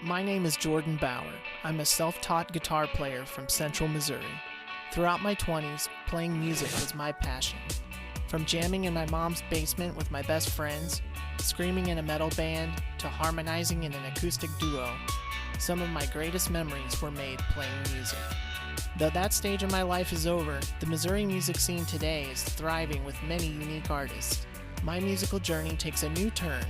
My name is Jordan Bauer. I'm a self-taught guitar player from Central Missouri. Throughout my 20s, playing music was my passion. From jamming in my mom's basement with my best friends, screaming in a metal band, to harmonizing in an acoustic duo, some of my greatest memories were made playing music. Though that stage of my life is over, the Missouri music scene today is thriving with many unique artists. My musical journey takes a new turn,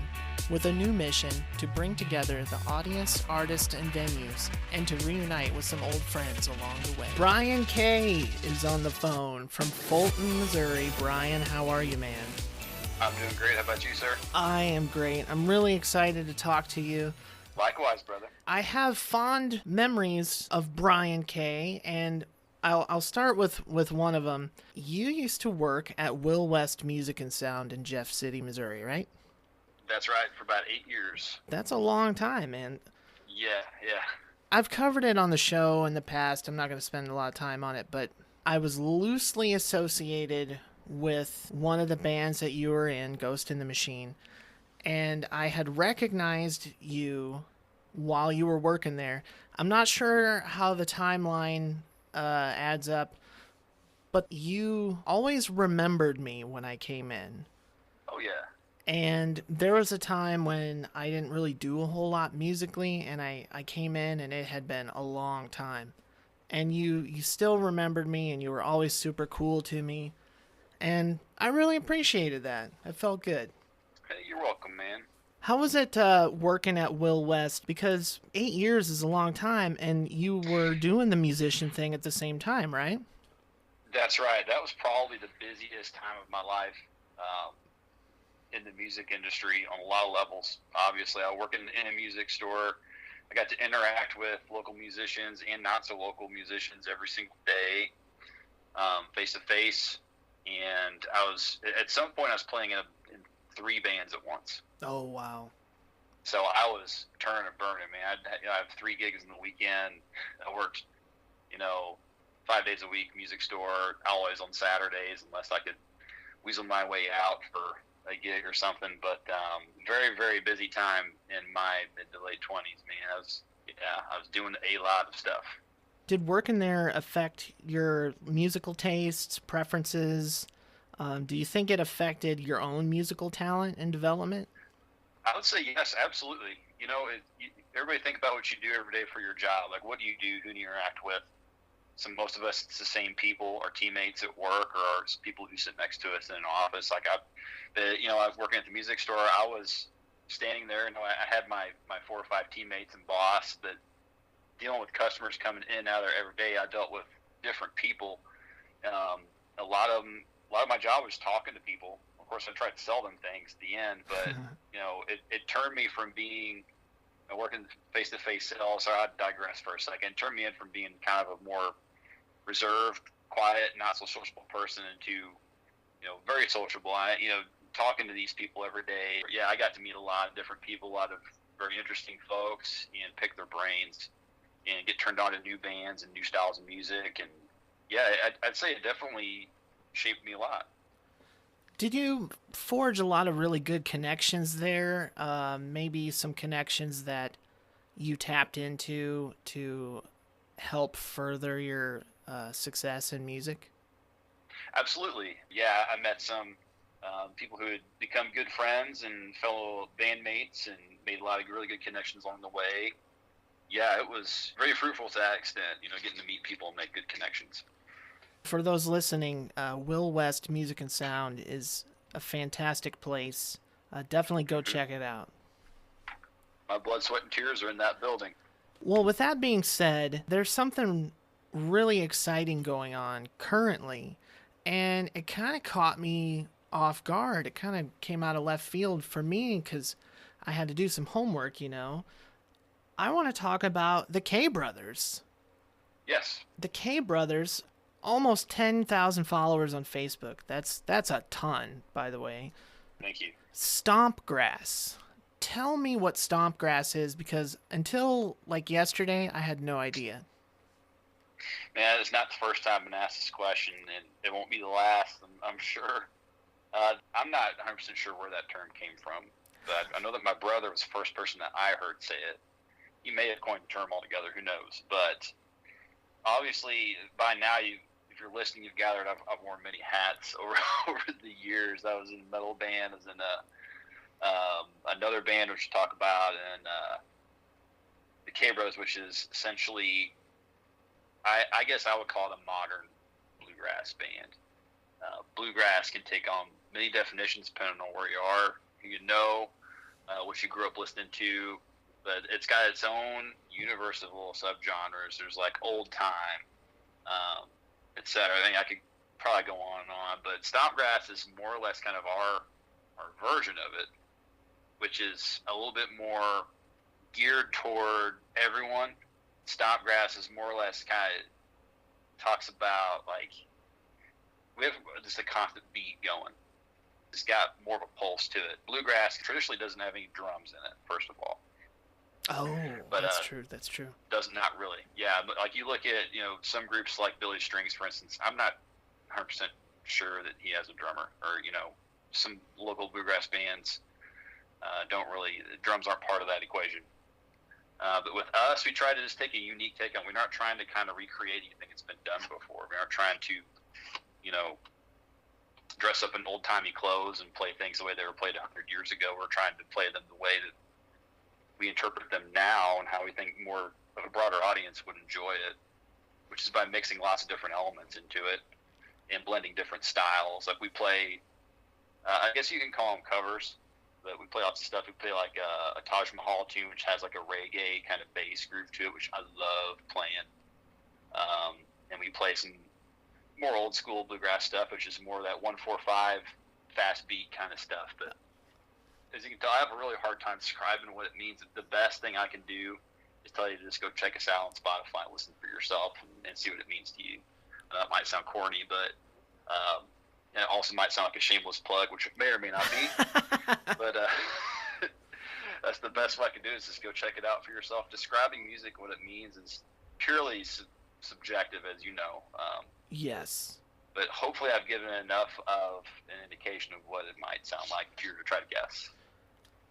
with a new mission to bring together the audience, artists, and venues, and to reunite with some old friends along the way. Bryan Kay is on the phone from Fulton, Missouri. Bryan, how are you, man? I'm doing great. How about you, sir? I am great. I'm really excited to talk to you. Likewise, brother. I have fond memories of Bryan Kay, and I'll start with one of them. You used to work at Will West Music and Sound in Jeff City, Missouri, right? That's right, for about 8 years. That's a long time, man. Yeah. I've covered it on the show in the past. I'm not going to spend a lot of time on it, but I was loosely associated with one of the bands that you were in, Ghost in the Machine, and I had recognized you while you were working there. I'm not sure how the timeline adds up, but you always remembered me when I came in. Oh, yeah. And there was a time when I didn't really do a whole lot musically, and I came in and it had been a long time. And you still remembered me, and you were always super cool to me. And I really appreciated that. It felt good. Hey, you're welcome, man. How was it working at Will West? Because 8 years is a long time, and you were doing the musician thing at the same time, right? That's right. That was probably the busiest time of my life in the music industry on a lot of levels. Obviously, I work in a music store. I got to interact with local musicians and not so local musicians every single day, face to face. And at some point I was playing in 3 bands at once. Oh, wow. So I was turning and burning, man. I have 3 gigs in the weekend. I worked, 5 days a week, music store, always on Saturdays, unless I could weasel my way out for a gig or something. But very, very busy time in my mid to late 20s, man. I was doing a lot of stuff. Did working there affect your musical tastes, preferences? Do you think it affected your own musical talent and development? I would say yes, absolutely. Everybody think about what you do every day for your job. Like, what do you do? Who do you interact with? So most of us, it's the same people, our teammates at work, or our people who sit next to us in an office. Like I was working at the music store. I was standing there, and I had my 4 or 5 teammates and boss that dealing with customers coming in and out there every day. I dealt with different people. A lot of my job was talking to people. Of course, I tried to sell them things at the end, but it turned me from being working face-to-face sales. So I digress for a second. It turned me in from being kind of a more reserved, quiet, not so sociable person into very sociable. Talking to these people every day. Yeah, I got to meet a lot of different people, a lot of very interesting folks, and pick their brains and get turned on to new bands and new styles of music. And yeah, I'd say it definitely shaped me a lot. Did you forge a lot of really good connections there? Maybe some connections that you tapped into to help further your success in music? Absolutely. Yeah, I met some people who had become good friends and fellow bandmates and made a lot of really good connections along the way. Yeah, it was very fruitful to that extent, getting to meet people and make good connections. For those listening, Will West Music and Sound is a fantastic place. Definitely go check it out. My blood, sweat, and tears are in that building. Well, with that being said, there's something really exciting going on currently, and it kind of caught me off guard. It kind of came out of left field for me because I had to do some homework, I want to talk about the Kay brothers. Yes. The Kay brothers, almost 10,000 followers on Facebook. That's a ton, by the way. Thank you. Stompgrass. Tell me what stompgrass is, because until yesterday, I had no idea. Man, it's not the first time I've been asked this question, and it won't be the last, I'm sure. I'm not 100% sure where that term came from, but I know that my brother was the first person that I heard say it. He may have coined the term altogether. Who knows? But obviously, by now, if you're listening, you've gathered. I've worn many hats over the years. I was in a metal band. I was in another band, which we'll talk about, and the K-Bros, which is essentially, I guess I would call it a modern bluegrass band. Bluegrass can take on many definitions depending on where you are, who you know, what you grew up listening to, but it's got its own universe of little subgenres. There's like old time, etc. I mean, I could probably go on and on, but stompgrass is more or less kind of our version of it, which is a little bit more geared toward everyone. Stompgrass is more or less kind of talks about like we have just a constant beat going. It's got more of a pulse to it. Bluegrass traditionally doesn't have any drums in it, first of all. Oh, but, that's true. That's true. Does not really. Yeah, but like you look at, some groups like Billy Strings, for instance. I'm not 100% sure that he has a drummer, or some local bluegrass bands don't really. Drums aren't part of that equation. But with us, we try to just take a unique take on. We're not trying to kind of recreate anything that's been done before. We aren't trying to, dress up in old-timey clothes and play things the way they were played 100 years ago. We're trying to play them the way that we interpret them now and how we think more of a broader audience would enjoy it, which is by mixing lots of different elements into it and blending different styles. Like we play, I guess you can call them covers, but we play lots of stuff. We play like a Taj Mahal tune, which has like a reggae kind of bass groove to it, which I love playing. And we play some more old school bluegrass stuff, which is more of that 1-4-5 fast beat kind of stuff. But as you can tell, I have a really hard time describing what it means. The best thing I can do is tell you to just go check us out on Spotify and listen for yourself and see what it means to you. That might sound corny, but it also might sound like a shameless plug, which it may or may not be. But that's the best way I can do is just go check it out for yourself. Describing music, what it means, is purely subjective, as you know. Yes. But hopefully I've given enough of an indication of what it might sound like if you were to try to guess.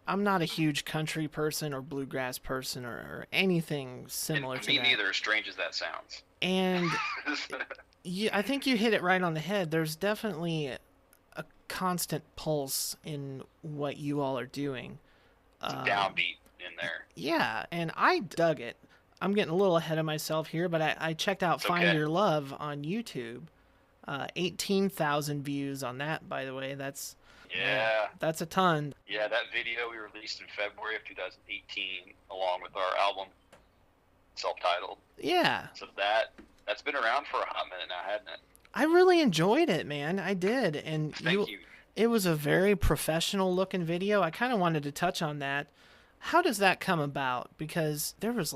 I'm not a huge country person or bluegrass person or anything similar to that. Me neither, as strange as that sounds. And I think you hit it right on the head. There's definitely a constant pulse in what you all are doing. It's a downbeat in there. Yeah, and I dug it. I'm getting a little ahead of myself here, but I checked out Find Your Love on YouTube. 18,000 views on that, by the way. That's a ton. Yeah, that video we released in February of 2018, along with our album, self-titled. Yeah. So that's been around for a hot minute now, hasn't it? I really enjoyed it, man. I did, and Thank you. It was a very professional-looking video. I kind of wanted to touch on that. How does that come about? Because there was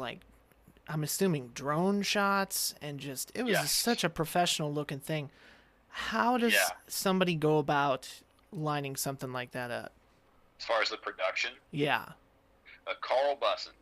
I'm assuming drone shots and it was such a professional looking thing. How does somebody go about lining something like that up? As far as the production? Yeah. Carl Bussin.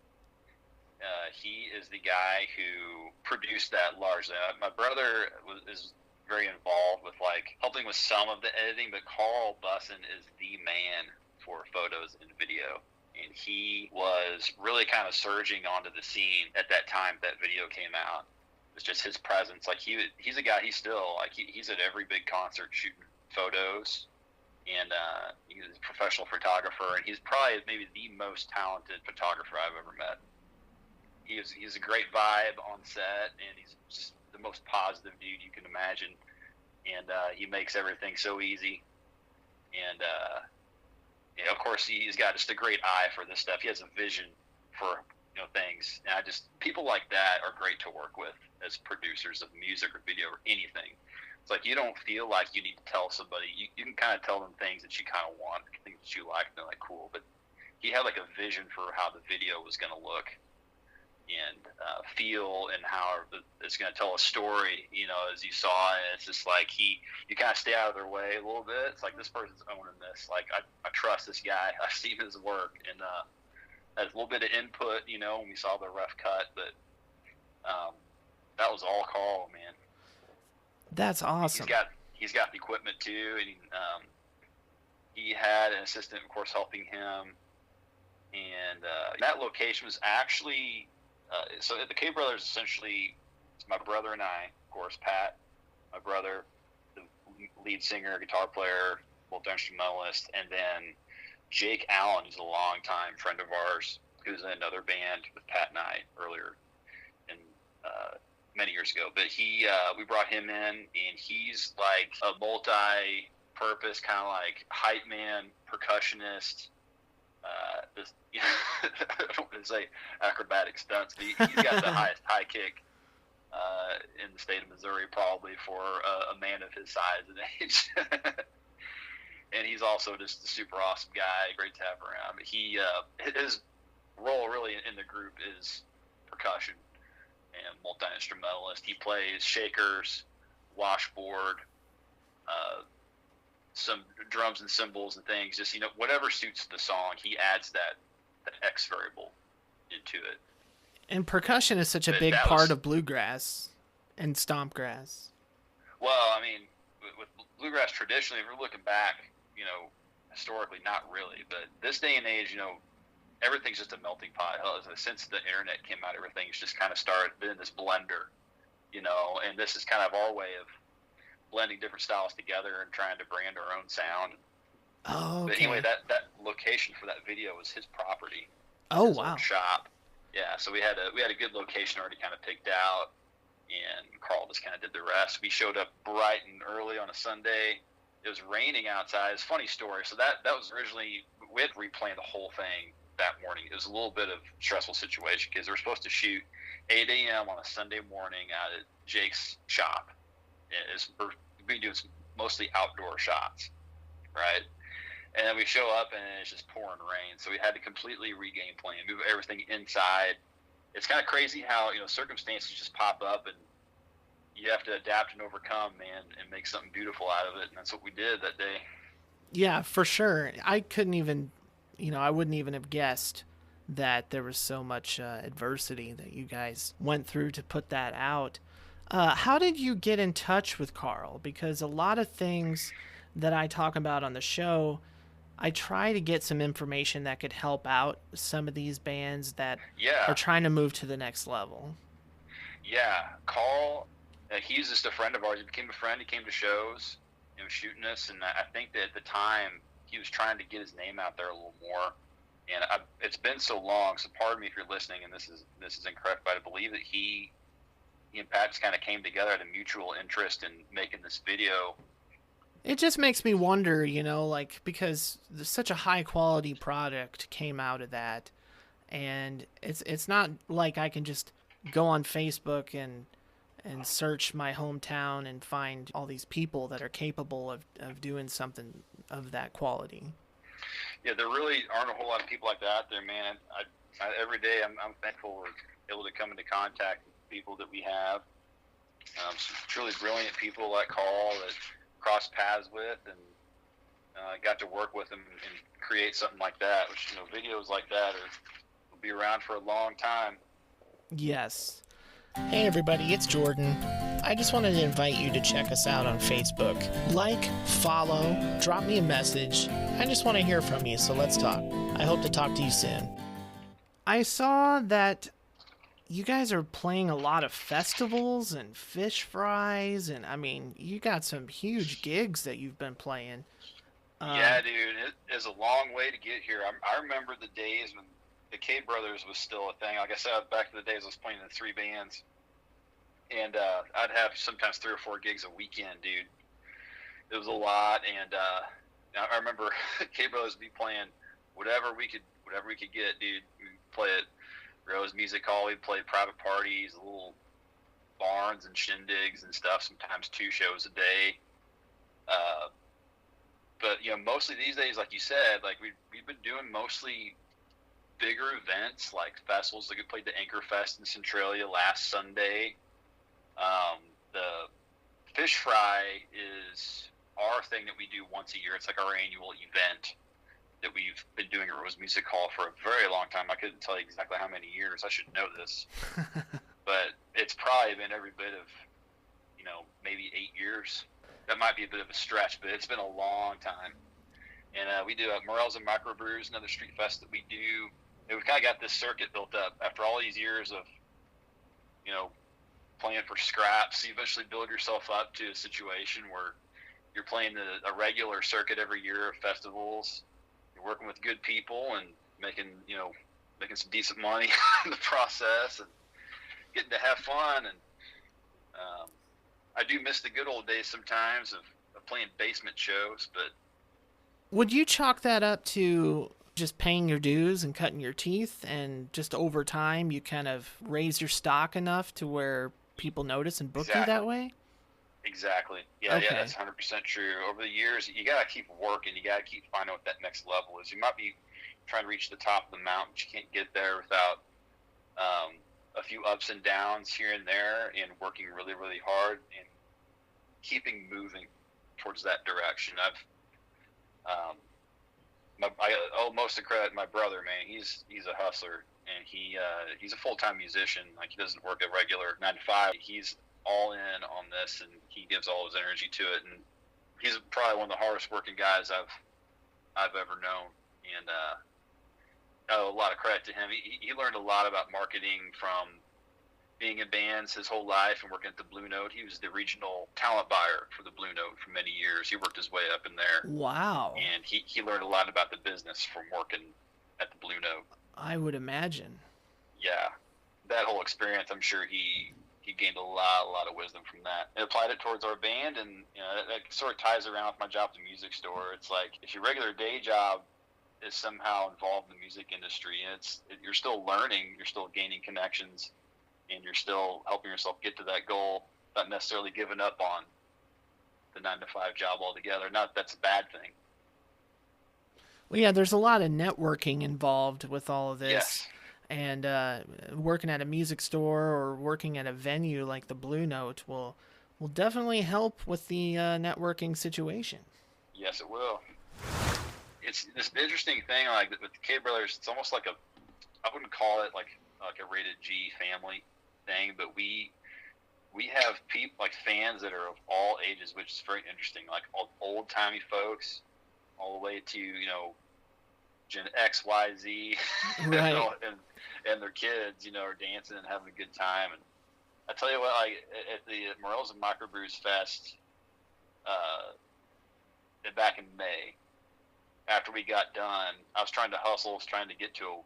He is the guy who produced that largely. My brother is very involved with helping with some of the editing, but Carl Bussin is the man for photos and video. And he was really kind of surging onto the scene at that time that video came out. It was just his presence. He's a guy, he's still, he's at every big concert shooting photos. And he's a professional photographer. And he's probably maybe the most talented photographer I've ever met. He's a great vibe on set, and he's just the most positive dude you can imagine. And he makes everything so easy. And, of course, he's got just a great eye for this stuff. He has a vision for things, and people like that are great to work with as producers of music or video or anything. It's like you don't feel like you need to tell somebody. You can kind of tell them things that you kind of want, things that you like, and they're like, cool. But he had a vision for how the video was going to look and feel, and how it's going to tell a story. As you saw, and it's just you kind of stay out of their way a little bit. It's like, this person's owning this. I trust this guy. I've seen his work, and has a little bit of input. When we saw the rough cut, but that was all Carl, man. That's awesome. He's got the equipment too, and he had an assistant, of course, helping him. And that location was actually so the K Brothers essentially, it's my brother and I, of course, Pat, my brother, the lead singer, guitar player, multi-instrumentalist, and then Jake Allen, who's a longtime friend of ours, who's in another band with Pat and I earlier, in many years ago. But we brought him in, and he's like a multi-purpose kind of like hype man, percussionist. I don't want to say acrobatic stunts, but he's got the highest high kick in the state of Missouri, probably for a man of his size and age. And he's also just a super awesome guy, great to have around. But his role really in the group is percussion and multi-instrumentalist. He plays shakers, washboard, some drums and cymbals and things. Just, whatever suits the song, he adds that X variable into it. And percussion is such a big part of bluegrass and stompgrass. Well, I mean, with bluegrass traditionally, if we're looking back, historically, not really. But this day and age, everything's just a melting pot. Since the internet came out, everything's just kind of been this blender, and this is kind of our way of blending different styles together and trying to brand our own sound. Oh, okay. But anyway, that location for that video was his property. Oh, his wow. old shop. Yeah, so we had a good location already kind of picked out, and Carl just kind of did the rest. We showed up bright and early on a Sunday. It was raining outside. It's a funny story. So that was originally, we had to replan the whole thing that morning. It was a little bit of a stressful situation because they were supposed to shoot 8 a.m. on a Sunday morning out at Jake's shop. We've been doing some mostly outdoor shots, right? And then we show up and it's just pouring rain. So we had to completely regame plan, move everything inside. It's kind of crazy how, circumstances just pop up and you have to adapt and overcome, man, and make something beautiful out of it. And that's what we did that day. Yeah, for sure. I couldn't even, I wouldn't even have guessed that there was so much adversity that you guys went through to put that out. How did you get in touch with Carl? Because a lot of things that I talk about on the show, I try to get some information that could help out some of these bands that are trying to move to the next level. Yeah, Carl, he's just a friend of ours. He became a friend. He came to shows, shooting us. And I think that at the time, he was trying to get his name out there a little more. And it's been so long, so pardon me if you're listening, and this is incorrect, but I believe that he and Pat just kind of came together at a mutual interest in making this video. It just makes me wonder, because such a high quality product came out of that, and it's not like I can just go on Facebook and search my hometown and find all these people that are capable of doing something of that quality. Yeah, there really aren't a whole lot of people like that out there, man. I every day I'm thankful we're able to come into contact with people that we have. Some truly brilliant people like Carl that crossed paths with, and got to work with them and create something like that, which, videos like that will be around for a long time. Yes. Hey everybody, it's Jordan. I just wanted to invite you to check us out on Facebook. Like, follow, drop me a message. I just want to hear from you, so let's talk. I hope to talk to you soon. I saw that you guys are playing a lot of festivals and fish fries, and you got some huge gigs that you've been playing. Yeah, dude, it is a long way to get here. I remember the days when the K Brothers was still a thing. Like I said, back in the days I was playing in 3 bands, and I'd have sometimes 3 or 4 gigs a weekend, dude. It was a lot, and I remember K Brothers would be playing whatever we could get, dude. We'd play at Rose Music Hall. We'd play private parties, little barns and shindigs and stuff. Sometimes 2 shows a day. But mostly these days, like you said, like we've been doing mostly bigger events like festivals. Like we played the Anchor Fest in Centralia last Sunday. The Fish Fry is our thing that we do once a year. It's like our annual event that we've been doing at Rose Music Hall for a very long time. I couldn't tell you exactly how many years. I should know this. But it's probably been every bit of, maybe 8 years. That might be a bit of a stretch, but it's been a long time. And we do Morels and Microbrews, another street fest that we do we kind of got this circuit built up after all these years of, playing for scraps. You eventually build yourself up to a situation where you're playing a regular circuit every year of festivals. You're working with good people and making some decent money in the process and getting to have fun. And I do miss the good old days sometimes of playing basement shows. But would you chalk that up to just paying your dues and cutting your teeth, and just over time you kind of raise your stock enough to where people notice and book you that way? Exactly. Yeah, Okay. yeah, that's 100% true. Over the years, you got to keep working. You got to keep finding what that next level is. You might be trying to reach the top of the mountain, but you can't get there without a few ups and downs here and there, and working really, really hard and keeping moving towards that direction. I owe most of the credit to my brother, man. He's a hustler, and he's a full-time musician. Like, he doesn't work a regular 9 to 5. He's all in on this, and he gives all his energy to it. And he's probably one of the hardest working guys I've ever known. And I owe a lot of credit to him. He learned a lot about marketing from being in bands his whole life and working at the Blue Note. He was the regional talent buyer for the Blue Note for many years. He worked his way up in there. Wow. And he learned a lot about the business from working at the Blue Note. I would imagine. Yeah. That whole experience, I'm sure he gained a lot of wisdom from that. And applied it towards our band, and that sort of ties around with my job at the music store. It's like, if your regular day job is somehow involved in the music industry, and you're still learning, you're still gaining connections, and you're still helping yourself get to that goal, not necessarily giving up on the 9 to 5 job altogether. Not that that's a bad thing. Well, yeah, there's a lot of networking involved with all of this. Yes. And working at a music store or working at a venue like the Blue Note will definitely help with the networking situation. Yes, it will. It's this interesting thing, like with the Kay brothers. It's almost like I wouldn't call it like a rated G family thing, but we have people, like fans, that are of all ages, which is very interesting. Like old timey folks, all the way to Gen X, Y, Z, right, and their kids, are dancing and having a good time. And I tell you what, like at the Morels and Microbrews Fest, back in May, after we got done, I was trying to hustle, I was trying to get to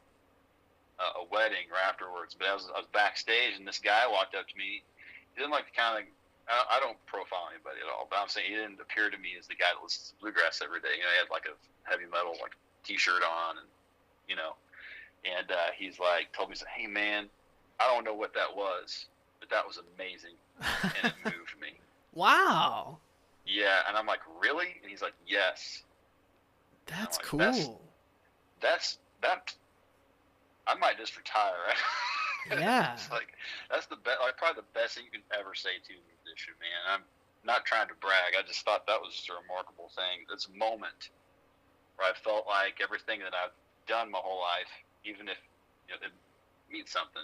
a wedding right afterwards, but I was backstage, and this guy walked up to me. He didn't like the kind of, I don't profile anybody at all, but I'm saying he didn't appear to me as the guy that listens to bluegrass every day. He had like a heavy metal like t-shirt on, and he's like, told me, hey man, I don't know what that was, but that was amazing, and it moved me. Wow. Yeah, and I'm like, really? And he's like, yes. That's like, cool. That. I might just retire. Yeah. It's like, that's probably the best thing you can ever say to a musician, man. I'm not trying to brag. I just thought that was just a remarkable thing. This moment where I felt like everything that I've done my whole life, even if it means something,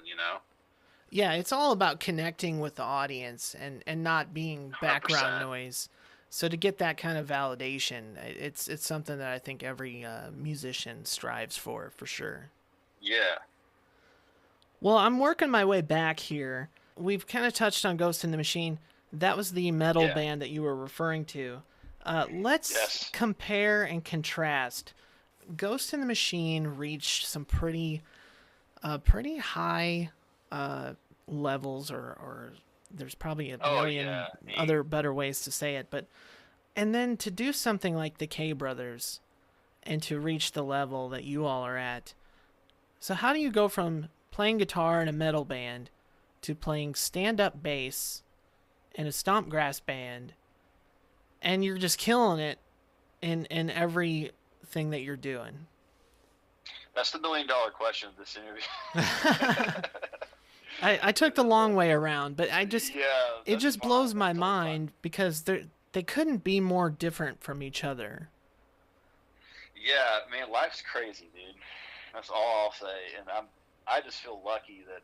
Yeah, it's all about connecting with the audience and not being background 100%. noise. So to get that kind of validation, it's something that I think every musician strives for sure. Yeah. Well, I'm working my way back here. We've kind of touched on Ghost in the Machine. That was the metal band that you were referring to. Let's compare and contrast. Ghost in the Machine reached some pretty high levels, or there's probably a million other better ways to say it, and then to do something like the Kay brothers and to reach the level that you all are at. So how do you go from playing guitar in a metal band to playing stand-up bass in a stompgrass band, and you're just killing it in everything that you're doing? That's the $1 million question of this interview. I took the long way around, but it just blows my mind because they couldn't be more different from each other. Yeah, man, life's crazy, dude. That's all I'll say. And I just feel lucky that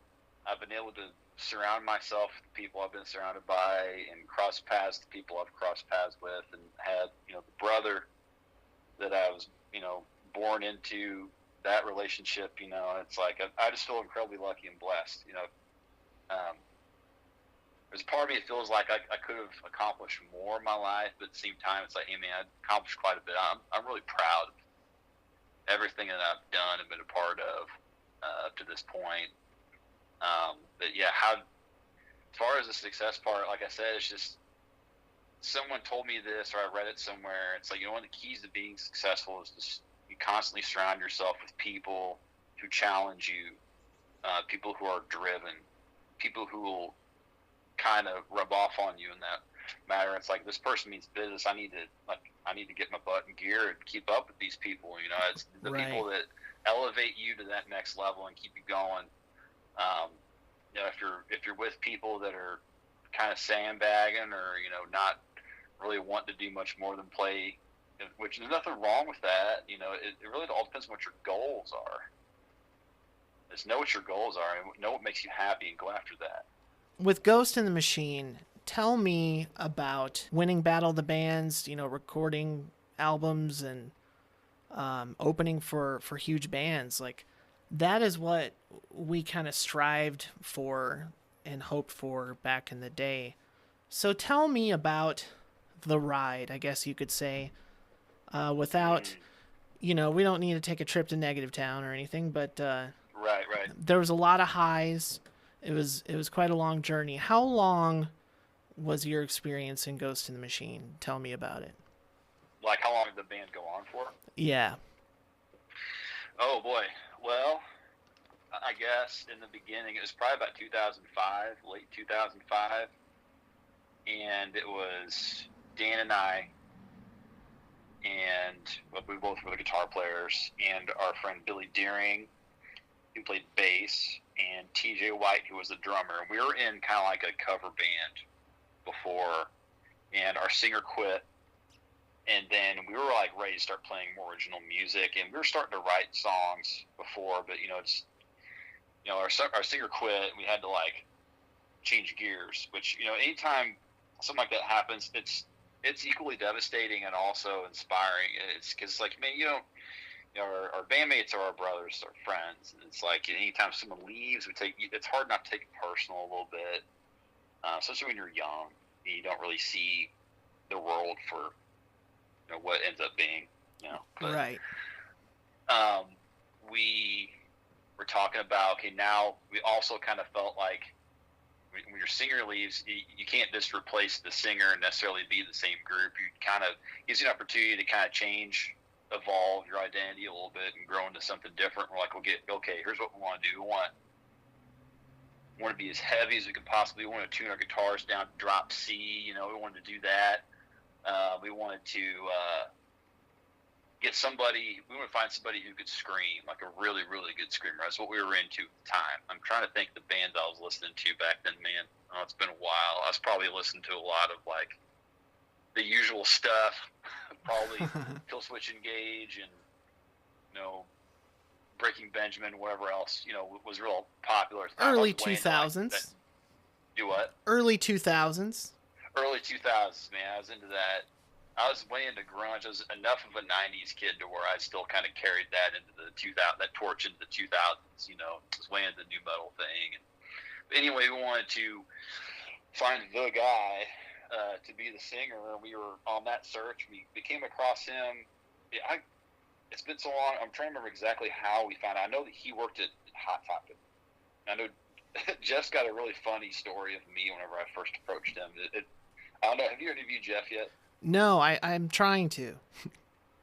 I've been able to surround myself with the people I've been surrounded by, and cross paths with the people I've crossed paths with, and had, the brother that I was, born into that relationship, you know, it's like I just feel incredibly lucky and blessed. You know, there's a part of me that feels like I could have accomplished more in my life, but at the same time, it's like, hey man, I accomplished quite a bit. I'm really proud of everything that I've done and been a part of up to this point. But yeah, as far as the success part, like I said, it's just someone told me this, or I read it somewhere. It's like, you know, one of the keys to being successful is just you constantly surround yourself with people who challenge you, people who are driven, people who will kind of rub off on you in that matter. It's like, this person means business. I need to get my butt in gear and keep up with these people. You know, it's the Right. people that elevate you to that next level and keep you going. You know, if you're with people that are kind of sandbagging, or, you know, not really want to do much more than play, which there's nothing wrong with that. You know, it really all depends on what your goals are. Just know what your goals are and know what makes you happy and go after that. With Ghost in the Machine, tell me about winning Battle of the Bands, you know, recording albums and opening for huge bands. Like, that is what we kind of strived for and hoped for back in the day. So tell me about the ride, I guess you could say, without, you know, we don't need to take a trip to Negative Town or anything, but Right. there was a lot of highs. It was quite a long journey. How long was your experience in Ghost in the Machine? Tell me about it. Like, how long did the band go on for? Yeah. Oh boy. Well, I guess in the beginning it was probably about 2005, late 2005, and it was Dan and I, and we both were the guitar players, and our friend Billy Deering, who played bass, and TJ White, who was the drummer. We were in kind of like a cover band before, and our singer quit, and then we were like ready to start playing more original music, and we were starting to write songs before, but, you know, it's, you know, our singer quit, and we had to like change gears, which, you know, anytime something like that happens, it's equally devastating and also inspiring. It's because, like, man, you know, our bandmates are our brothers, our friends. And it's like, anytime someone leaves, it's hard not to take it personal a little bit, especially when you're young and you don't really see the world for, you know, what ends up being, you know. But, Right. we were talking about, okay, now we also kind of felt like when your singer leaves, you can't just replace the singer and necessarily be the same group. You kind of gives you an opportunity to kind of evolve your identity a little bit and grow into something different. We're like, here's what we want to do. We want to be as heavy as we can possibly. We want to tune our guitars down to drop C. You know, we wanted to do that. We wanted to we want to find somebody who could scream, like a really, really good screamer. That's what we were into at the time. I'm trying to think the bands I was listening to back then, man. Oh, it's been a while. I was probably listening to a lot of, like, the usual stuff, probably Kill Switch Engage and, you know, Breaking Benjamin, whatever else, you know, was real popular at the time. Early 2000s. Do what? Early 2000s. Early 2000s, man. I was into that. I was way into grunge. I was enough of a 90s kid to where I still kind of carried that into the 2000, that torch into the 2000s, you know. I was way into the new metal thing. But anyway, we wanted to find the guy to be the singer, and we were on that search. We came across him. It's been so long, I'm trying to remember exactly how we found out. I know that he worked at Hot Topic. I know Jeff's got a really funny story of me whenever I first approached him. I don't know, have you interviewed Jeff yet? No, I'm trying to.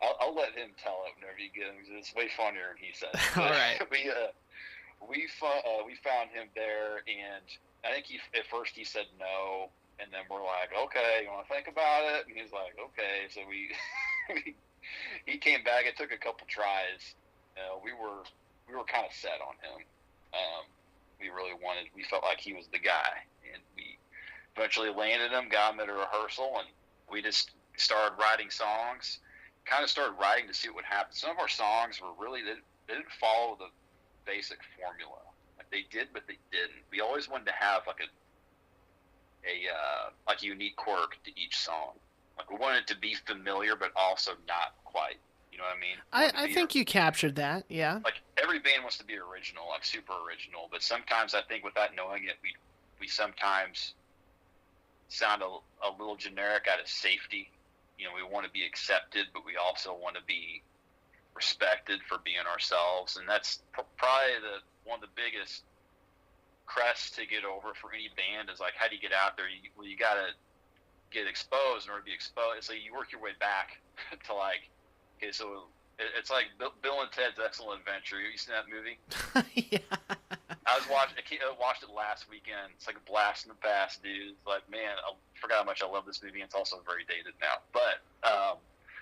I'll let him tell it whenever you get him, because it's way funnier than he said. All right. We found him there, and I think at first he said no, and then we're like, okay, you want to think about it? And he's like, okay. So he came back. It took a couple tries. We were kind of set on him. We felt like he was the guy, and we eventually landed him, got him at a rehearsal, and we just started writing songs. Kind of started writing to see what would happen. Some of our songs were really, they didn't follow the basic formula. Like, they did, but they didn't. We always wanted to have like a unique quirk to each song. Like, we wanted it to be familiar, but also not quite, You know what I mean? I think you captured that, yeah. Like every band wants to be original, like super original, but sometimes I think without knowing it, we sometimes sound a little generic out of safety. You know, we want to be accepted, but we also want to be respected for being ourselves, and that's probably one of the biggest crests to get over for any band is like, how do you get out there? You got to get exposed in order to be exposed. So you work your way back to like, okay, so it's like Bill and Ted's Excellent Adventure. You seen that movie? Yeah. I watched it last weekend. It's like a blast in the past, dude. It's like, man, I forgot how much I love this movie. It's also very dated now. But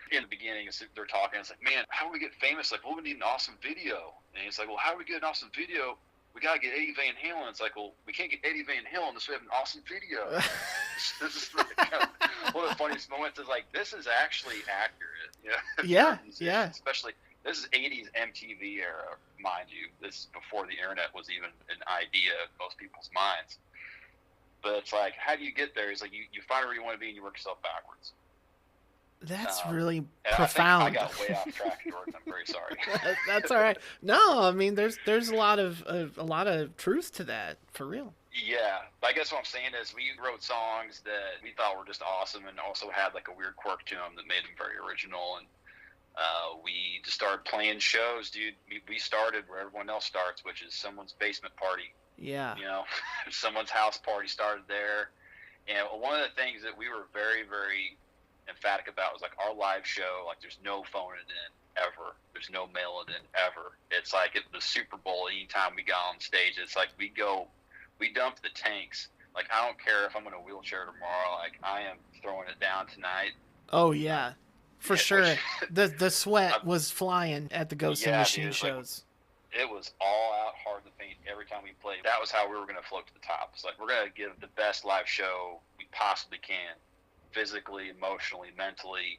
in the beginning, they're talking. It's like, man, how do we get famous? Like, well, we need an awesome video. And he's like, well, how do we get an awesome video? We got to get Eddie Van Halen. It's like, well, we can't get Eddie Van Halen unless we have an awesome video. This is like, one of the funniest moments is like, this is actually accurate. You know? Yeah. Especially, this is 80s MTV era, mind you. This is before the internet was even an idea in most people's minds. But it's like, how do you get there? It's like, you find where you want to be and you work yourself backwards. That's really profound. I got way off track, Jordan. I'm very sorry. That's all right. No, I mean, there's a lot of truth to that, for real. Yeah, but I guess what I'm saying is we wrote songs that we thought were just awesome and also had like a weird quirk to them that made them very original. And we just started playing shows, dude. We started where everyone else starts, which is someone's basement party. Yeah. You know, someone's house party started there. And one of the things that we were very, very emphatic about was like our live show, like there's no phoning it in ever. There's no mailing it in ever. It's like at the Super Bowl, anytime we got on stage, it's like we dump the tanks. Like, I don't care if I'm in a wheelchair tomorrow. Like, I am throwing it down tonight. Oh, yeah. For sure. The sweat was flying at the Ghost in the Machine shows. Like, it was all out, hard in the paint every time we played. That was how we were going to float to the top. It's like, we're going to give the best live show we possibly can. Physically, emotionally, mentally,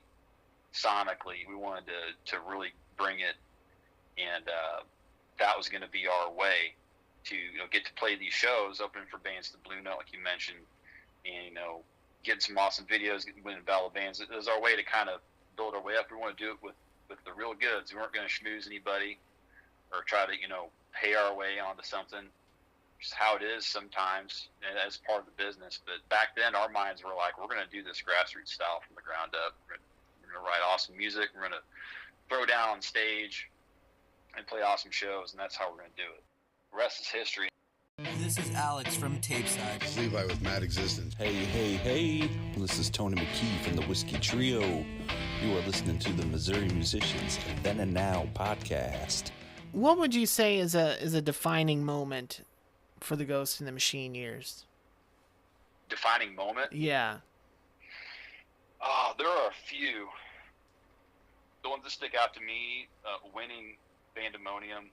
sonically. We wanted to really bring it. And that was going to be our way to get to play these shows, opening for bands to Blue Note, like you mentioned, and getting some awesome videos, winning Battle of Bands. It was our way to kind of build our way up. We want to do it with the real goods. We weren't going to schmooze anybody or try to pay our way onto something. Just how it is sometimes as part of the business. But back then, our minds were like, we're going to do this grassroots style from the ground up. We're going to write awesome music. We're going to throw down on stage and play awesome shows, and that's how we're going to do it. The rest is history. This is Alex from Tapeside. Levi with Mad Existence. Hey. This is Tony McKee from the Whiskey Trio. You are listening to the Missouri Musicians Then and Now podcast. What would you say is a defining moment for the Ghost in the Machine years? Defining moment? Yeah. Oh, there are a few. The ones that stick out to me, winning Bandemonium,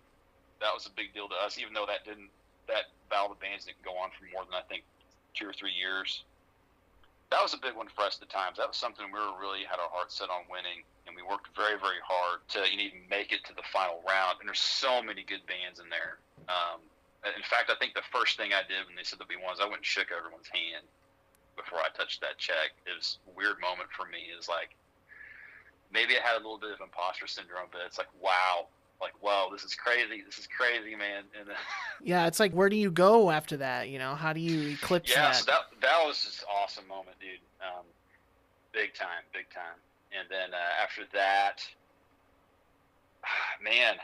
that was a big deal to us, even though that Battle of the Bands didn't go on for more than, I think, 2 or 3 years. That was a big one for us at the times. That was something we really had our hearts set on winning, and we worked very, very hard to even make it to the final round. And there's so many good bands in there. In fact, I think the first thing I did when they said that we won is I went and shook everyone's hand before I touched that check. It was a weird moment for me. It was like, maybe I had a little bit of imposter syndrome, but it's like, wow. Like, whoa, this is crazy. This is crazy, man. And yeah, it's like, where do you go after that? How do you eclipse that? Yeah, so that was just an awesome moment, dude. Big time. And then after that, man,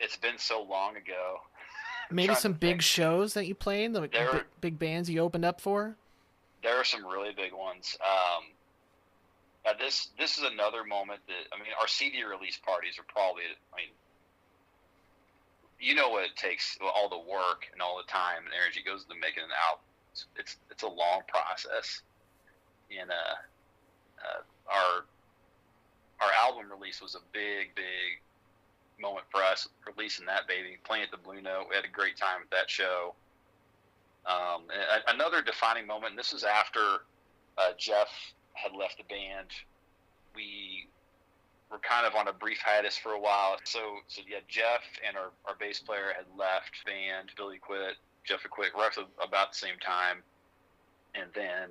it's been so long ago. Maybe some big shows that you played, big bands you opened up for? There are some really big ones. This is another moment that, our CD release parties are probably, what it takes, all the work and all the time and energy goes into making an album. It's a long process. And our album release was a big moment for us, releasing that baby, playing at the Blue Note. We had a great time at that show. Another defining moment, and this was after Jeff had left the band. We were kind of on a brief hiatus for a while. So yeah, Jeff and our bass player had left the band. Billy quit, Jeff had quit, roughly about the same time. And then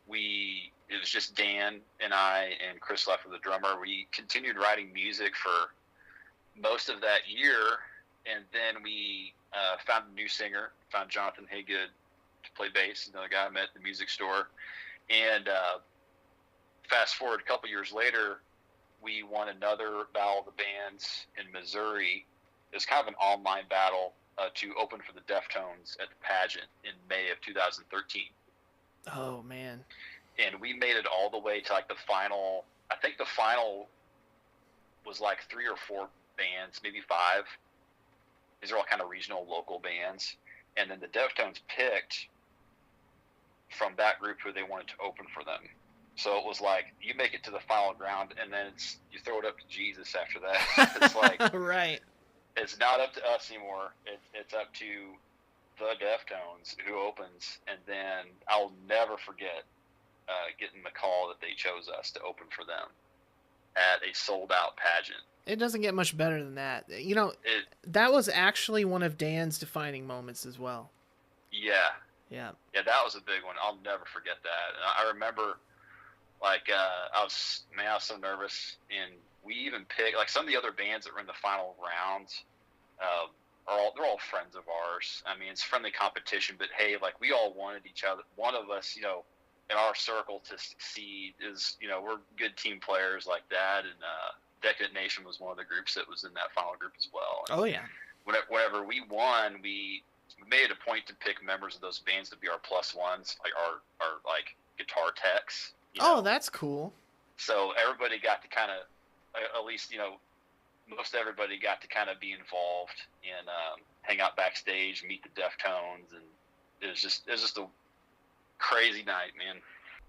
we it was just Dan and I and Chris Leffer, the drummer. We continued writing music for most of that year, and then we found a new singer, found Jonathan Haygood to play bass, another guy I met at the music store. And fast forward a couple years later, we won another Battle of the Bands in Missouri. It was kind of an online battle to open for the Deftones at the pageant in May of 2013. Oh, man. And we made it all the way to like the final. I think the final was like 3 or 4 bands, maybe 5. These are all kind of regional, local bands. And then the Deftones picked from that group who they wanted to open for them. So it was like, you make it to the final round, and then you throw it up to Jesus after that. It's like, right. It's not up to us anymore. It's up to the Deftones who opens. And then I'll never forget getting the call that they chose us to open for them at a sold-out pageant. It doesn't get much better than that. You know, that was actually one of Dan's defining moments as well. Yeah. Yeah. Yeah, that was a big one. I'll never forget that. And I remember, like, I was so nervous. And we even picked, like, some of the other bands that were in the final rounds, they're all friends of ours. I mean, it's friendly competition, but hey, like, we all wanted each other. One of us, you know, in our circle to succeed is, you know, we're good team players like that. And Decadent Nation was one of the groups that was in that final group as well. And oh, yeah. Whenever we won, we made it a point to pick members of those bands to be our plus ones, like our like guitar techs. Oh, that's cool. So everybody got to kind of, at least, you know, most everybody got to kind of be involved and hang out backstage, meet the Deftones, and it was just a crazy night, man.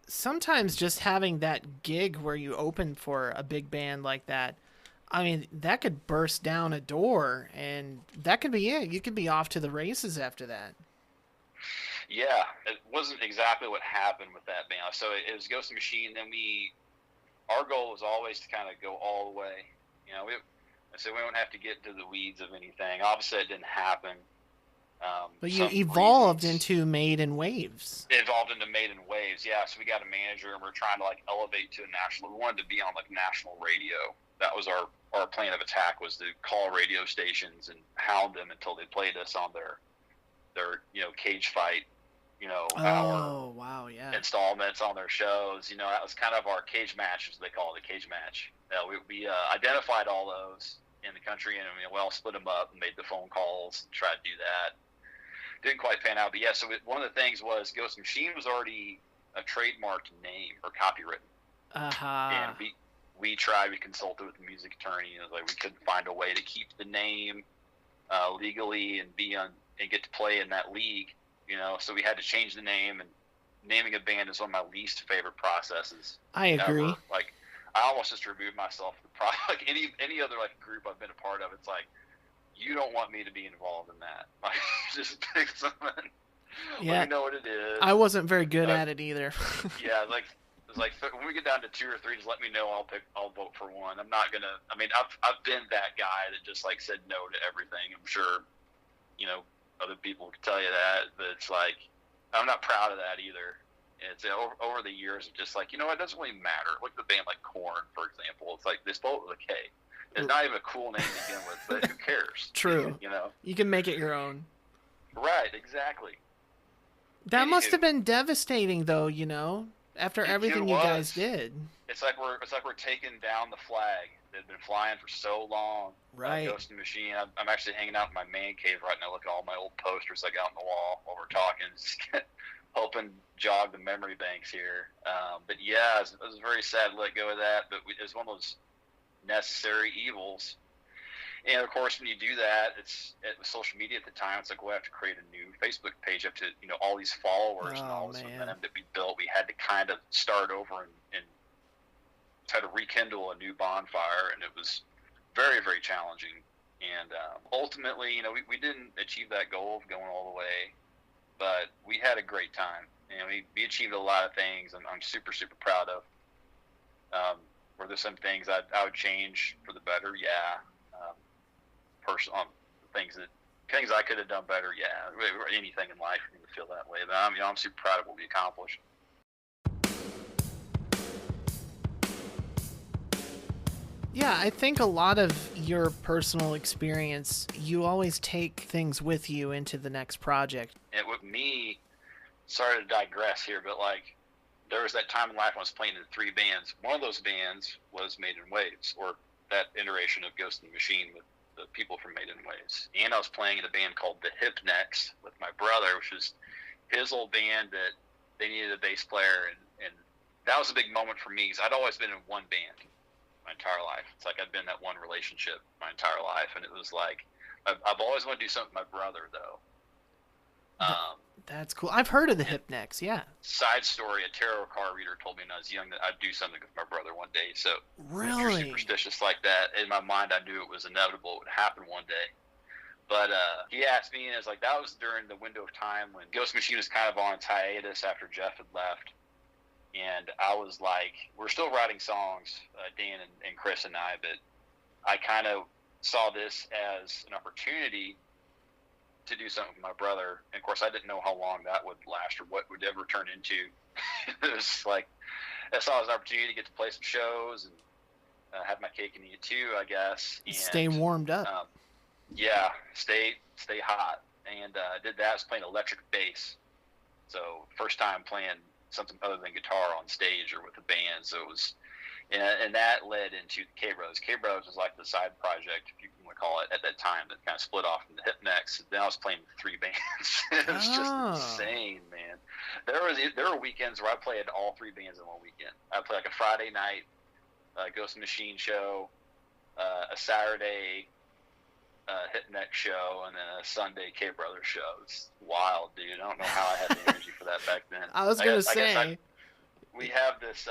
Sometimes just having that gig where you open for a big band like that, I mean, that could burst down a door, and that could be it. You could be off to the races after that. Yeah, it wasn't exactly what happened with that band. So it was Ghost Machine. Then our goal was always to kind of go all the way. You know, so we don't have to get into the weeds of anything. Obviously, it didn't happen. But you evolved into Made in Waves. It evolved into Made in Waves, yeah. So we got a manager, and we're trying to like elevate to a national. We wanted to be on like national radio. That was our plan of attack, was to call radio stations and hound them until they played us on their you know, Cage Fight, you know, hour installments on their shows. You know, that was kind of our cage match, as they call it, the cage match. We identified all those in the country, and we all split them up and made the phone calls and tried to do that. Didn't quite pan out, but yeah. So one of the things was Ghost Machine was already a trademarked name or copywritten. And we tried. We consulted with the music attorney, and like we couldn't find a way to keep the name legally and and get to play in that league. You know, so we had to change the name. And naming a band is one of my least favorite processes. I agree. Ever. Like, I almost just removed myself from the product. Like any other like group I've been a part of, it's like, you don't want me to be involved in that. Like, just pick something. Yeah, let me know what it is. I wasn't very good at it either. Yeah, like it's like when we get down to 2 or 3, just let me know. I'll vote for one. I'm not gonna. I mean, I've been that guy that just like said no to everything. I'm sure, you know, other people can tell you that, but it's like I'm not proud of that either. It's over the years, just like, you know, it doesn't really matter. Look at the band like Korn, for example. It's like they spell it with a K. It's not even a cool name to begin with, but who cares? True. You know, you can make it your own. Right. Exactly. That must have been devastating, though. You know, after everything you guys did. It's like we're taking down the flag that had been flying for so long. Right. Ghost Machine. I'm actually hanging out in my man cave right now, looking at all my old posters I got on the wall while we're talking, just hoping jog the memory banks here. But yeah, it was very sad to let go of that. But it was one of those necessary evils. And of course, when you do that, it was social media at the time. It's like, we have to create a new Facebook page up to, you know, all these followers and all this momentum that we built. We had to kind of start over and try to rekindle a new bonfire, and it was very, very challenging. And ultimately, you know, we didn't achieve that goal of going all the way, but we had a great time, and we achieved a lot of things, and I'm super, super proud of. Were there some things I would change for the better? Yeah. Personal things I could have done better. Yeah. Anything in life, you feel that way. But I'm super proud of what we accomplished. Yeah, I think a lot of your personal experience, you always take things with you into the next project. And with me, sorry to digress here, but like there was that time in life when I was playing in 3 bands. One of those bands was Made in Waves, or that iteration of Ghost in the Machine with the people from Made in Waves. And I was playing in a band called the Hypnex with my brother, which was his old band that they needed a bass player. And that was a big moment for me because I'd always been in one band my entire life. It's like I'd been in that one relationship my entire life. And it was like, I've always wanted to do something with my brother, though. That's cool. I've heard of the Hypnex, yeah. Side story, a tarot card reader told me when I was young that I'd do something with my brother one day. So really, if you're superstitious like that, in my mind I knew it was inevitable. It would happen one day. But he asked me, and it was like, that was during the window of time when Ghost Machine was kind of on its hiatus after Jeff had left. And I was like, we're still writing songs, Dan and Chris and I, but I kind of saw this as an opportunity to do something with my brother. And of course, I didn't know how long that would last or what would ever turn into. It was like, I saw it as an opportunity to get to play some shows and have my cake and eat it too, I guess. And stay warmed up. Yeah, stay hot. And did that. I was playing electric bass. So first time playing something other than guitar on stage or with a band. So it was, and that led into the K-Bros. K-Bros was like the side project, if you want to call it, at that time, that kind of split off from the Hypnex. Then I was playing with 3 bands. It was just insane, man. There were weekends where I played all 3 bands in one weekend. I'd play like a Friday night Ghost Machine show, a Saturday Hypnex show, and then a Sunday K-Brothers show. It's wild, dude. I don't know how I had the energy for that back then. I was going to say. We have this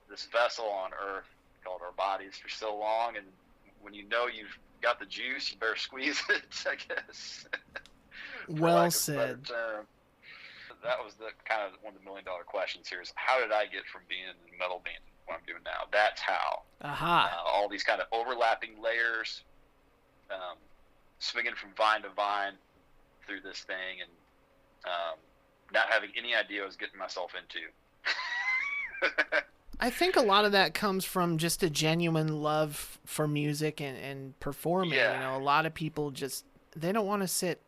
this vessel on Earth called our bodies for so long, and when you know you've got the juice, you better squeeze it, I guess. Well said. That was the kind of one of the $1 million questions here is, how did I get from being in the metal band to what I'm doing now? That's how. All these kind of overlapping layers, swinging from vine to vine through this thing, and not having any idea what I was getting myself into. I think a lot of that comes from just a genuine love for music and performing. Yeah. You know, a lot of people just, they don't want to sit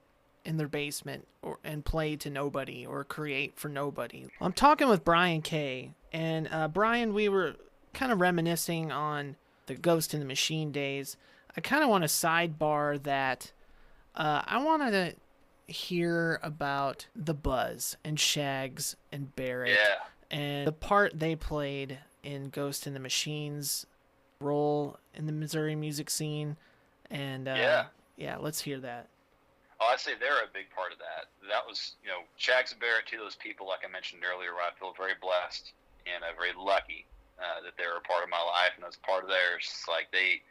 in their basement and play to nobody or create for nobody. I'm talking with Bryan Kay, and Bryan, we were kind of reminiscing on the Ghost in the Machine days. I kind of want to sidebar that I wanted to hear about the Buzz and Shags and Barrett. Yeah. And the part they played in Ghost in the Machine's role in the Missouri music scene. And yeah, let's hear that. Oh, I'd say they're a big part of that. That was, Shags and Barrett, 2 of those people, like I mentioned earlier, where I feel very blessed and very lucky that they were a part of my life and I was a part of theirs. It's like they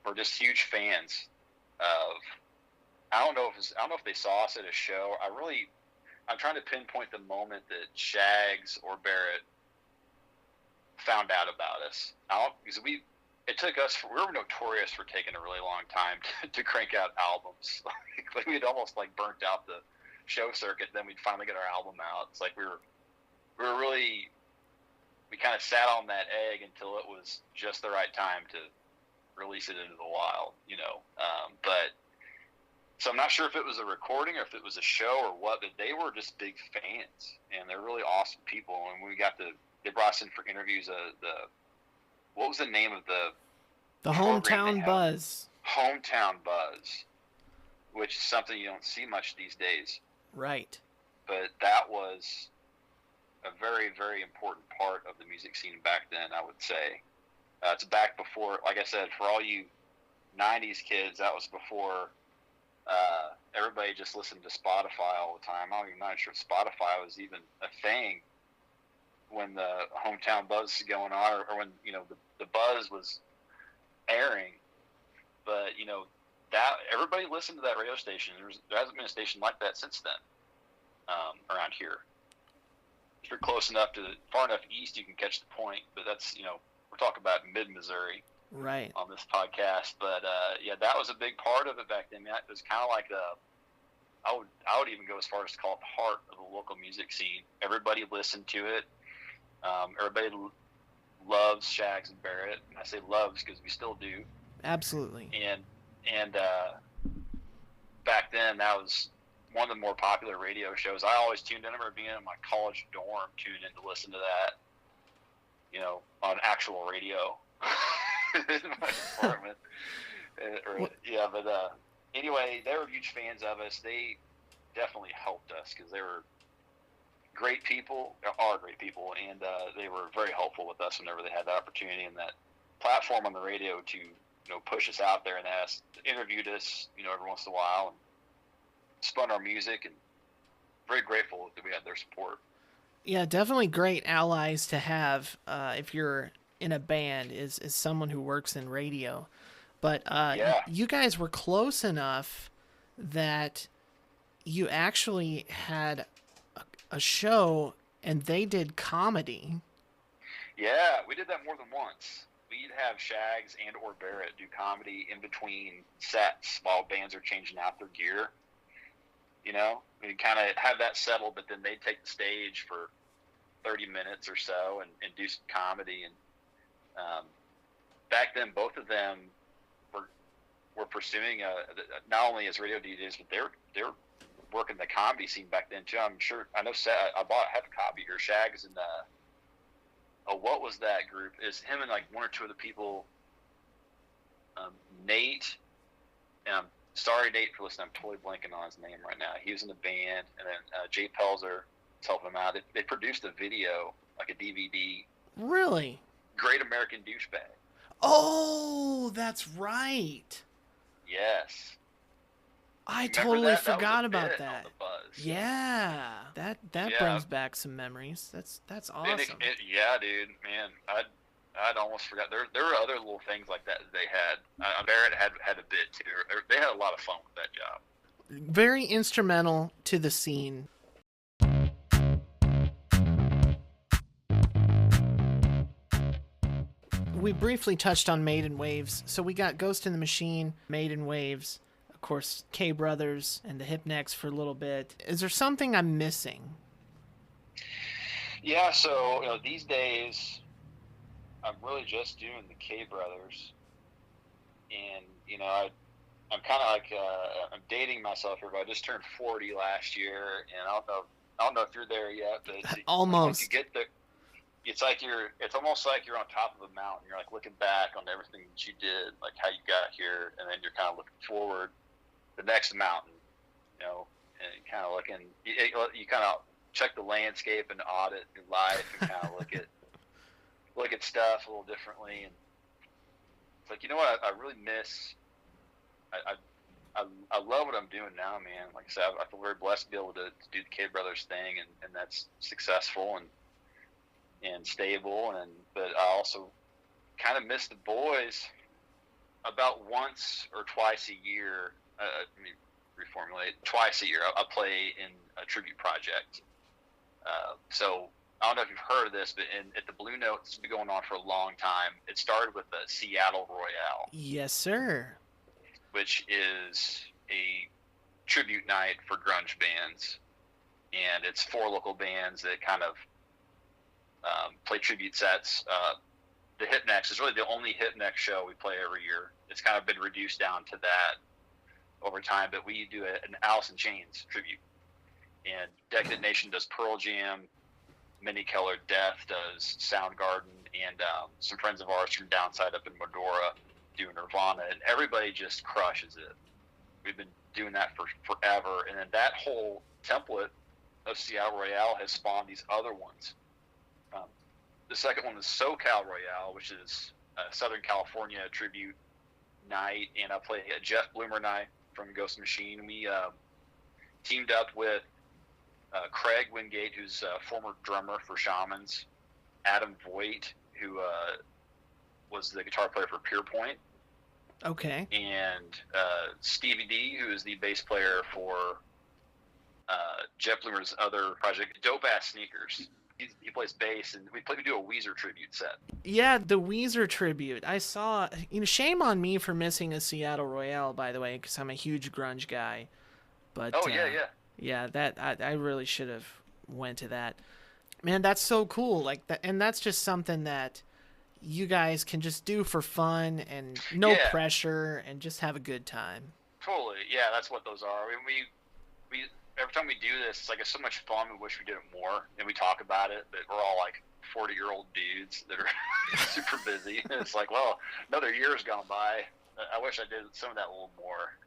were just huge fans of. I don't know if they saw us at a show. I'm trying to pinpoint the moment that Shags or Barrett found out about us. Because it took us, we were notorious for taking a really long time to crank out albums. Like we'd almost like burnt out the show circuit, then we'd finally get our album out. It's like we kind of sat on that egg until it was just the right time to release it into the wild, but so I'm not sure if it was a recording or if it was a show or what, but they were just big fans, and they're really awesome people. And they brought us in for interviews. What was the name of the Hometown Buzz? Hometown Buzz, which is something you don't see much these days. Right. But that was a very, very important part of the music scene back then, I would say. It's back before, like I said, for all you 90s kids, that was before everybody just listened to Spotify all the time. I'm not sure if Spotify was even a thing when the Hometown Buzz was going on, or when the Buzz was airing. But that everybody listened to that radio station. There hasn't been a station like that since then around here. If you're close enough far enough east, you can catch the point. But that's we're talking about mid-Missouri. Right. On this podcast, but that was a big part of it back then. It was kind of like I would even go as far as to call it the heart of the local music scene. Everybody listened to it. Everybody loves Shags and Barrett. And I say loves because we still do. Absolutely. And back then, that was one of the more popular radio shows. I always tuned in. I remember being in my college dorm, tuned in to listen to that, on actual radio in my apartment. Anyway, they were huge fans of us. They definitely helped us because they were great people, and they were very helpful with us whenever they had the opportunity and that platform on the radio to push us out there, and interviewed us every once in a while and spun our music, and very grateful that we had their support. Yeah, definitely great allies to have if you're in a band is someone who works in radio. But you guys were close enough that you actually had a show and they did comedy. Yeah, we did that more than once. We'd have Shags and or Barrett do comedy in between sets while bands are changing out their gear. We'd kind of have that settled, but then they'd take the stage for 30 minutes or so and do some comedy. And back then, both of them were pursuing not only as radio DJs, but they're working the comedy scene back then too. I know I have a copy here. Shags and what was that group? Is him and like one or two of the people, Nate. Sorry, Nate, for listening. I'm totally blanking on his name right now. He was in the band, and then Jay Pelzer was helping him out. They produced a video, like a DVD. Really? Great American Douchebag. Oh, that's right. Yes. I totally forgot about that. that. On the Buzz. Yeah, that brings back some memories. That's awesome. Yeah, dude, man, I'd almost forgot. There were other little things like that they had. Barrett had a bit too. They had a lot of fun with that job. Very instrumental to the scene. We briefly touched on Maiden Waves. So we got Ghost in the Machine, Maiden Waves, of course, K Brothers, and the Hypnex for a little bit. Is there something I'm missing? Yeah, so these days I'm really just doing the K Brothers, and I'm kind of like I'm dating myself here, but I just turned 40 last year, and I don't know if you're there yet, but almost. You get there, it's almost like you're on top of a mountain. You're like looking back on everything that you did, like how you got here, and then you're kind of looking forward the next mountain, and kind of looking. You kind of check the landscape and audit your life, and kind of look at stuff a little differently, and it's like, what I really miss. I love what I'm doing now, man. Like I said, I feel very blessed to be able to do the K Brothers thing, and that's successful and stable, but I also kind of miss the boys about once or twice a year. Let me reformulate. Twice a year, I play in a tribute project. So I don't know if you've heard of this, but at the Blue Note, it's been going on for a long time. It started with the Seattle Royale. Yes, sir. Which is a tribute night for grunge bands. And it's 4 local bands that kind of play tribute sets. The Hypnex is really the only Hypnex show we play every year. It's kind of been reduced down to that over time, but we do an Alice in Chains tribute. And Decadent Nation does Pearl Jam, Minnie Keller Death does Soundgarden, and some friends of ours from Downside up in Medora do Nirvana, and everybody just crushes it. We've been doing that for forever, and then that whole template of Seattle Royale has spawned these other ones. The second one is SoCal Royale, which is a Southern California tribute night, and I play a Jeff Bloomer night from Ghost Machine. We teamed up with Craig Wingate, who's a former drummer for Shamans, Adam Voigt, who was the guitar player for Pierpoint. Okay. And Stevie D, who is the bass player for Jeff Bloomer's other project, Dope Ass Sneakers. He plays bass, and we do a Weezer tribute set. Yeah, the Weezer tribute. I saw, shame on me for missing a Seattle Royale, by the way, because I'm a huge grunge guy. But yeah, that I really should have went to that. Man, that's so cool. Like that, and that's just something that you guys can just do for fun and no Yeah. pressure and just have a good time. Totally. Yeah, that's what those are. I mean, we every time we do this, it's like it's so much fun. We wish we did it more, and we talk about it. But we're all like 40-year-old dudes that are super busy. And it's like, well, another year's gone by. I wish I did some of that a little more,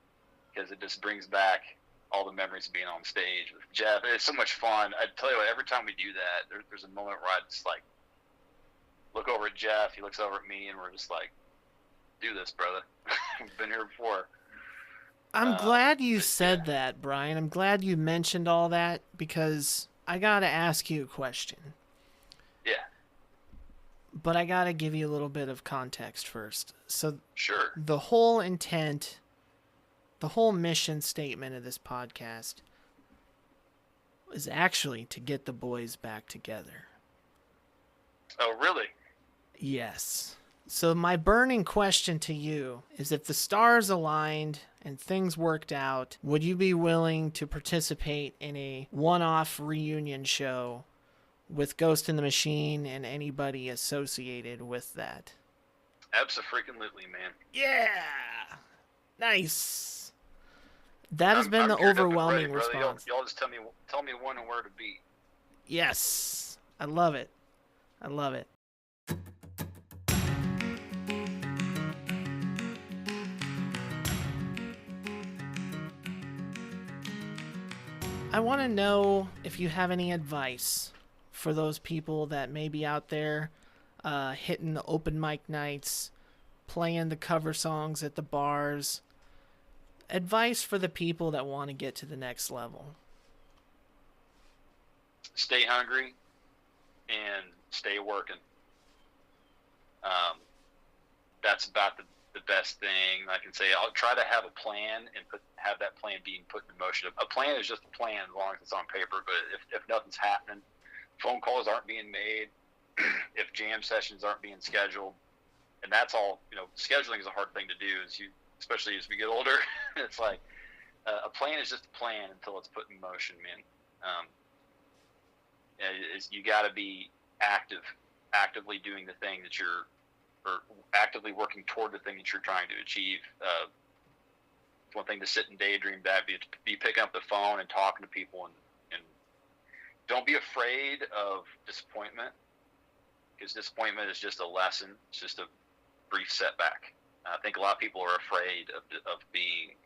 because it just brings back all the memories of being on stage with Jeff. It's so much fun. I tell you what, every time we do that, there's a moment where I just like look over at Jeff. He looks over at me, and we're just like, "Do this, brother. We've been here before." I'm glad you said that, Bryan. I'm glad you mentioned all that, because I got to ask you a question. Yeah. But I got to give you a little bit of context first. So Sure. the whole intent, the whole mission statement of this podcast is actually to get the boys back together. Oh, really? Yes. So my burning question to you is, if the stars aligned and things worked out, would you be willing to participate in a one-off reunion show with Ghost in the Machine and anybody associated with that? Abso-freaking-lutely, man. Yeah! Nice! That has been the geared up and overwhelming ready, brother. response. Y'all just tell me when and where to be. Yes! I love it. I love it. I want to know if you have any advice for those people that may be out there hitting the open mic nights, playing the cover songs at the bars. Advice for the people that want to get to the next level. Stay hungry and stay working. That's about the best thing I can say. I'll try to have a plan and have that plan being put in motion. A plan is just a plan as long as it's on paper, but if nothing's happening, phone calls aren't being made, if jam sessions aren't being scheduled, and that's all, scheduling is a hard thing to do, especially as we get older. It's like a plan is just a plan until it's put in motion, man. You got to be actively doing the thing that or actively working toward the thing that you're trying to achieve. It's one thing to sit and daydream, that be picking up the phone and talking to people, and don't be afraid of disappointment, because disappointment is just a lesson. It's just a brief setback. I think a lot of people are afraid of being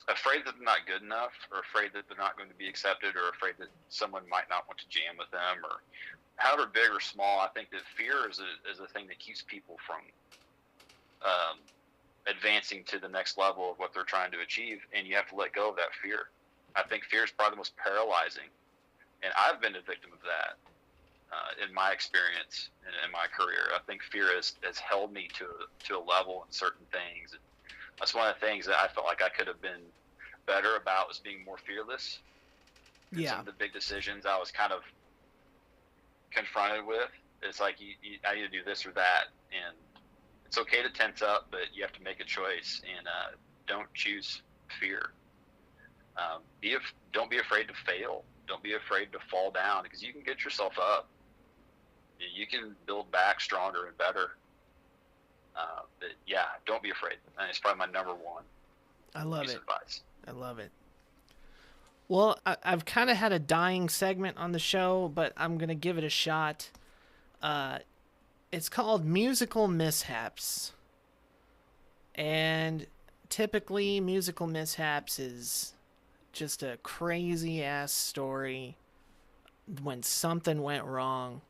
afraid that they're not good enough, or afraid that they're not going to be accepted, or afraid that someone might not want to jam with them, or however big or small. I think that fear is a thing that keeps people from advancing to the next level of what they're trying to achieve, and you have to let go of that fear. I think fear is probably the most paralyzing, and I've been a victim of that in my experience and in my career. I think fear has held me to a level in certain things. And that's one of the things that I felt like I could have been better about, was being more fearless. Yeah. Some of the big decisions I was kind of confronted with, it's like you I need to do this or that, and it's okay to tense up, but you have to make a choice, and don't choose fear. Don't be afraid to fail. Don't be afraid to fall down, because you can get yourself up. You can build back stronger and better. But yeah, don't be afraid. And it's probably my number one piece of advice. I love it. Well, I've kind of had a dying segment on the show, but I'm going to give it a shot. It's called Musical Mishaps. And typically, musical mishaps is just a crazy-ass story when something went wrong.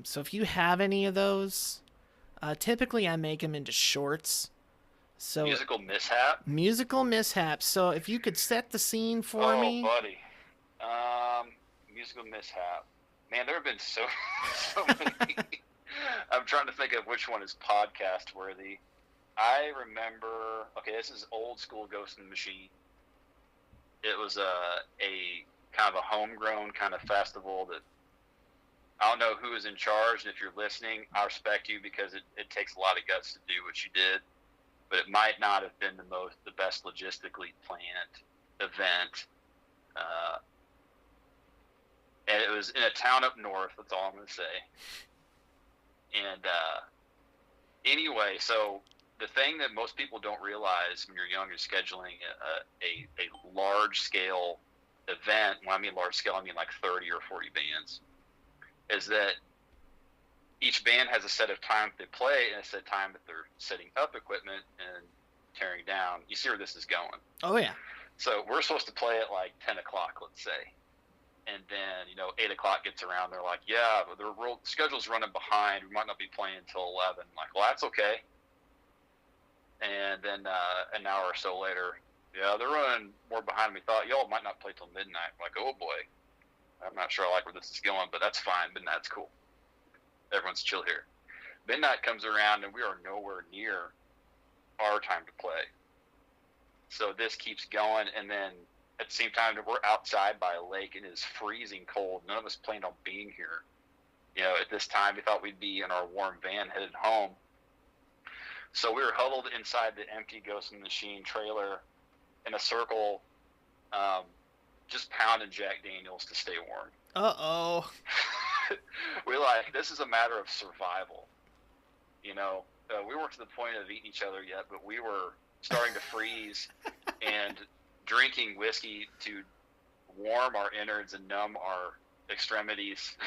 So if you have any of those, typically I make them into shorts. So musical mishap? Musical mishaps. So if you could set the scene for me. Oh, buddy. Musical mishap. Man, there have been so many. I'm trying to think of which one is podcast worthy. I remember, this is old school Ghost in the Machine. It was a kind of a homegrown kind of festival that I don't know who is in charge, and if you're listening, I respect you, because it takes a lot of guts to do what you did, but it might not have been the best logistically planned event. And it was in a town up north. That's all I'm going to say. And anyway, so the thing that most people don't realize when you're young is scheduling a large-scale event. When I mean large-scale, I mean like 30 or 40 bands, is that each band has a set of time they play and a set of time that they're setting up equipment and tearing down. You see where this is going. Oh, yeah. So we're supposed to play at like 10 o'clock, let's say. And then, 8 o'clock gets around. They're like, yeah, the schedule's running behind. We might not be playing until 11. I'm like, well, that's okay. And then an hour or so later, yeah, they're running more behind than we thought. Y'all might not play till midnight. I'm like, oh, boy. I'm not sure I like where this is going, but that's fine. Midnight's cool. Everyone's chill here. Midnight comes around, and we are nowhere near our time to play. So this keeps going, and then at the same time, we're outside by a lake, and it is freezing cold. None of us planned on being here. At this time, we thought we'd be in our warm van headed home. So we were huddled inside the empty Ghost in the Machine trailer in a circle, just pounding Jack Daniels to stay warm. Uh-oh. We're like, this is a matter of survival. We weren't to the point of eating each other yet, but we were starting to freeze and drinking whiskey to warm our innards and numb our extremities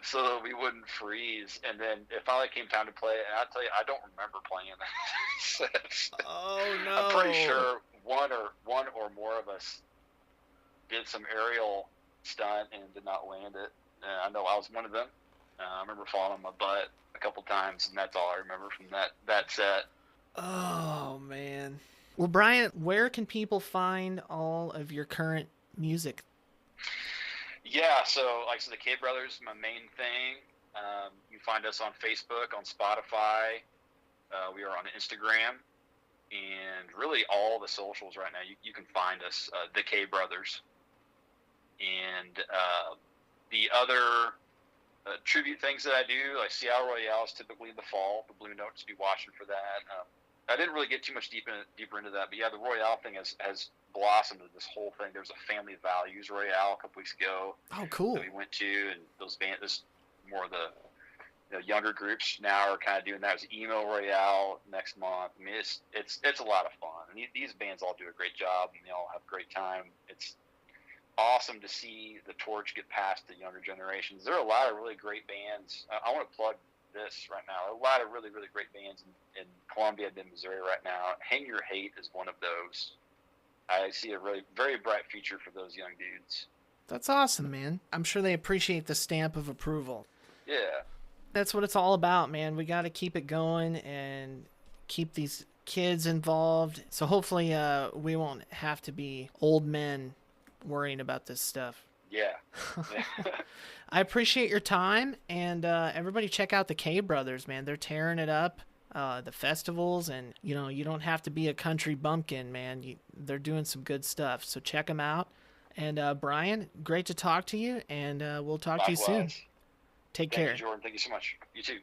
so that we wouldn't freeze. And then it finally came time to play, and I'll tell you, I don't remember playing that. Oh, no. I'm pretty sure one or more of us did some aerial stunt and did not land it. I know I was one of them. I remember falling on my butt a couple times, and that's all I remember from that set. Oh, man. Well, Bryan, where can people find all of your current music? Yeah, so the Kay Brothers, my main thing. You can find us on Facebook, on Spotify. We are on Instagram, and really all the socials right now. You can find us, the Kay Brothers. And the other tribute things that I do, like Seattle Royale is typically in the fall. The Blue Notes, be watching for that. I didn't really get too much deeper into that, but yeah, the Royale thing has blossomed into this whole thing. There was a Family Values Royale a couple weeks ago. Oh, cool. That we went to, and those bands, more of the younger groups now are kind of doing that. It was Emo Royale next month. I mean, it's a lot of fun. And these bands all do a great job, and they all have a great time. It's awesome to see the torch get passed to younger generations. There are a lot of really great bands. I want to plug this right now. A lot of really, really great bands in Columbia and Missouri right now. Hang Your Hate is one of those. I see a really very bright future for those young dudes. That's awesome, man. I'm sure they appreciate the stamp of approval. Yeah. That's what it's all about, man. We got to keep it going and keep these kids involved. So hopefully we won't have to be old men worrying about this stuff. Yeah. I appreciate your time, and everybody check out the Kay Brothers, man. They're tearing it up, the festivals, and you don't have to be a country bumpkin, man. They're doing some good stuff, so check them out. And Bryan, great to talk to you, and we'll talk to you soon. Take care. Thank you, Jordan. Thank you so much. You too.